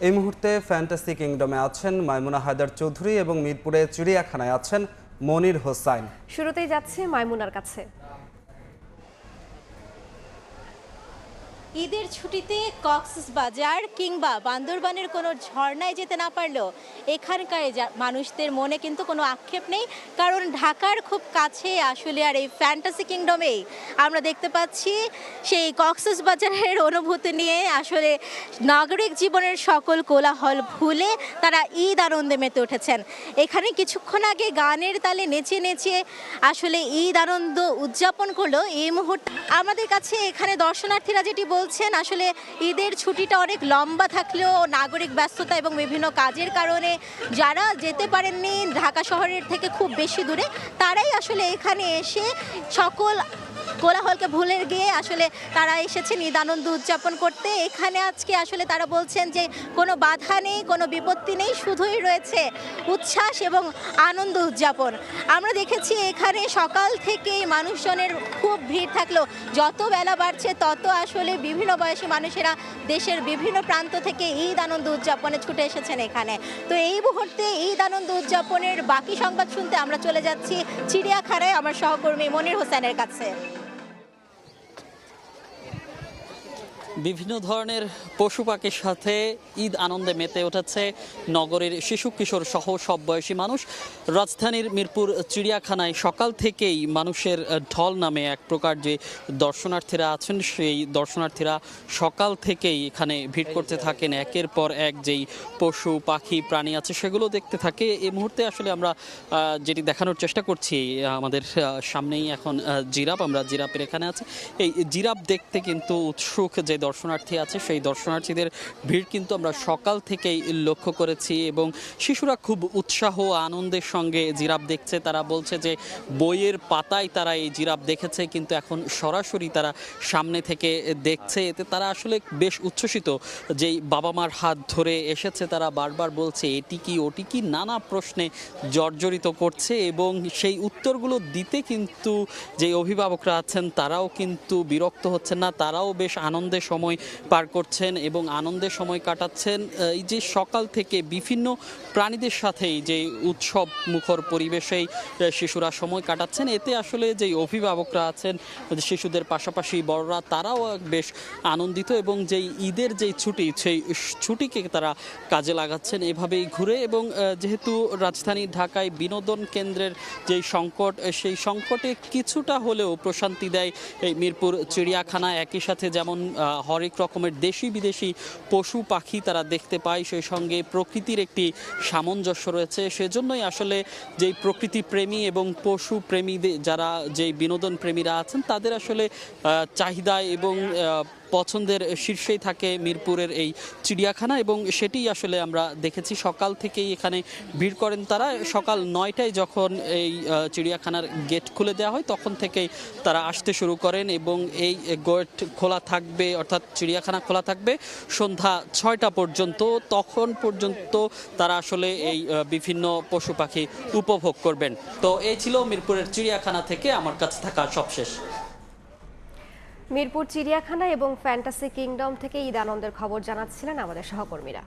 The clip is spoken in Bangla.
এই মুহূর্তে ফ্যান্টাসি কিংডমে আছেন মাইমুনা হায়দার চৌধুরী এবং মিরপুরে চিড়িয়াখানায় আছেন মনির হোসাইন। শুরুতেই যাচ্ছে মাইমুনার কাছে। ঈদের ছুটিতে কক্সবাজার কিংবা বান্দরবানের কোনো ঝর্ণায় যেতে না পারলেও এখানকার মানুষদের মনে কিন্তু কোনো আক্ষেপ নেই, কারণ ঢাকার খুব কাছে আসলে আর এই ফ্যান্টাসি কিংডমেই আমরা দেখতে পাচ্ছি সেই কক্সবাজারের অনুভূতি নিয়ে আসলে নাগরিক জীবনের সকল কোলাহল ভুলে তারা ঈদ আনন্দে মেতে উঠেছেন। এখানে কিছুক্ষণ আগে গানের তালে নেচে নেচে আসলে ঈদ আনন্দ উদযাপন করলো। এই মুহূর্তে আমাদের কাছে এখানে দর্শনার্থীরা যেটি বলছেন, আসলে ঈদের ছুটিটা অনেক লম্বা থাকলেও নাগরিক ব্যস্ততা এবং বিভিন্ন কাজের কারণে যারা যেতে পারেননি ঢাকা শহরের থেকে খুব বেশি দূরে, তারাই আসলে এখানে এসে সকল কোলাহলকে ভুলে গিয়ে আসলে তারা এসেছেন ঈদ আনন্দ উদযাপন করতে। এখানে আজকে আসলে তারা বলছেন যে কোনো বাধা নেই, কোনো বিপত্তি নেই, শুধুই রয়েছে উচ্ছ্বাস এবং আনন্দ উদযাপন। আমরা দেখেছি এখানে সকাল থেকেই মানুষজনের খুব ভিড় থাকলেও যত বেলা বাড়ছে তত আসলে বিভিন্ন বয়সী মানুষেরা দেশের বিভিন্ন প্রান্ত থেকে ঈদ আনন্দ উদযাপনে ছুটে এসেছেন এখানে। তো এই মুহূর্তে ঈদ আনন্দ উদযাপনের বাকি সংবাদ শুনতে আমরা চলে যাচ্ছি চিড়িয়াখানায় আমার সহকর্মী মনির হোসেনের কাছে। বিভিন্ন ধরনের পশু পাখির সাথে ঈদ আনন্দে মেতে উঠেছে নগরের শিশু কিশোর সহ সব বয়সী মানুষ। রাজধানীর মিরপুর চিড়িয়াখানায় সকাল থেকেই মানুষের ঢল নামে এক প্রকার যে দর্শনার্থীরা আছেন, সেই দর্শনার্থীরা সকাল থেকেই এখানে ভিড় করতে থাকেন। একের পর এক যেই পশু পাখি প্রাণী আছে সেগুলো দেখতে থাকে। এই মুহূর্তে আসলে আমরা যেটি দেখানোর চেষ্টা করছি, আমাদের সামনেই এখন জিরাফ, আমরা জিরাফের এখানে আছি। এই জিরাফ দেখতে কিন্তু উৎসুক যে দর্শনার্থী আছে, সেই দর্শনার্থীদের ভিড় কিন্তু আমরা সকাল থেকেই লক্ষ্য করেছি এবং শিশুরা খুব উৎসাহ আনন্দের সঙ্গে জিরাফ দেখছে। তারা বলছে যে বইয়ের পাতায় তারা এই জিরাফ দেখেছে, কিন্তু এখন সরাসরি তারা সামনে থেকে দেখছে। এতে তারা আসলে বেশ উচ্ছ্বসিত। যেই বাবা মার হাত ধরে এসেছে তারা বারবার বলছে এটি কি ওটি কি, নানা প্রশ্নে জর্জরিত করছে এবং সেই উত্তরগুলো দিতে কিন্তু যে অভিভাবকরা আছেন তারাও কিন্তু বিরক্ত হচ্ছেন না, তারাও বেশ আনন্দের সময় পার করছেন এবং আনন্দের সময় কাটাচ্ছেন। এই যে সকাল থেকে বিভিন্ন প্রাণীদের সাথেই যে উৎসব মুখর পরিবেশেই শিশুরা সময় কাটাচ্ছেন, এতে আসলে যে অভিভাবকরা আছেন শিশুদের পাশাপাশি বড়রা তারাও বেশ আনন্দিত এবং যেই ঈদের যেই ছুটি সেই ছুটিকে তারা কাজে লাগাচ্ছেন এভাবেই ঘুরে। এবং যেহেতু রাজধানী ঢাকায় বিনোদন কেন্দ্রের যেই সংকট, সেই সংকটে কিছুটা হলেও প্রশান্তি দেয় এই মিরপুর চিড়িয়াখানা। একই সাথে যেমন হরেক রকমের দেশি বিদেশি পশু পাখি তারা দেখতে পায়, সেই সঙ্গে প্রকৃতির একটি সামঞ্জস্য রয়েছে। সেজন্যই আসলে যেই প্রকৃতি প্রেমী এবং পশু প্রেমীদের যারা যেই বিনোদন প্রেমীরা আছেন তাদের আসলে চাহিদা এবং পছন্দের শীর্ষেই থাকে মিরপুরের এই চিড়িয়াখানা এবং সেটি আসলে আমরা দেখেছি। সকাল থেকেই এখানে ভিড় করেন তারা। সকাল 9টায় যখন এই চিড়িয়াখানার গেট খুলে দেওয়া হয় তখন থেকেই তারা আসতে শুরু করেন এবং এই গেট খোলা থাকবে, অর্থাৎ চিড়িয়াখানা খোলা থাকবে সন্ধ্যা 6টা পর্যন্ত। তখন পর্যন্ত তারা আসলে এই বিভিন্ন পশু পাখি উপভোগ করবেন। তো এই ছিল মিরপুরের চিড়িয়াখানা থেকে আমার কাছে থাকা সবশেষ। মিরপুর চিড়িয়াখানা এবং ফ্যান্টাসি কিংডম থেকে ঈদ আনন্দের খবর জানাচ্ছিলেন আমাদের সহকর্মীরা।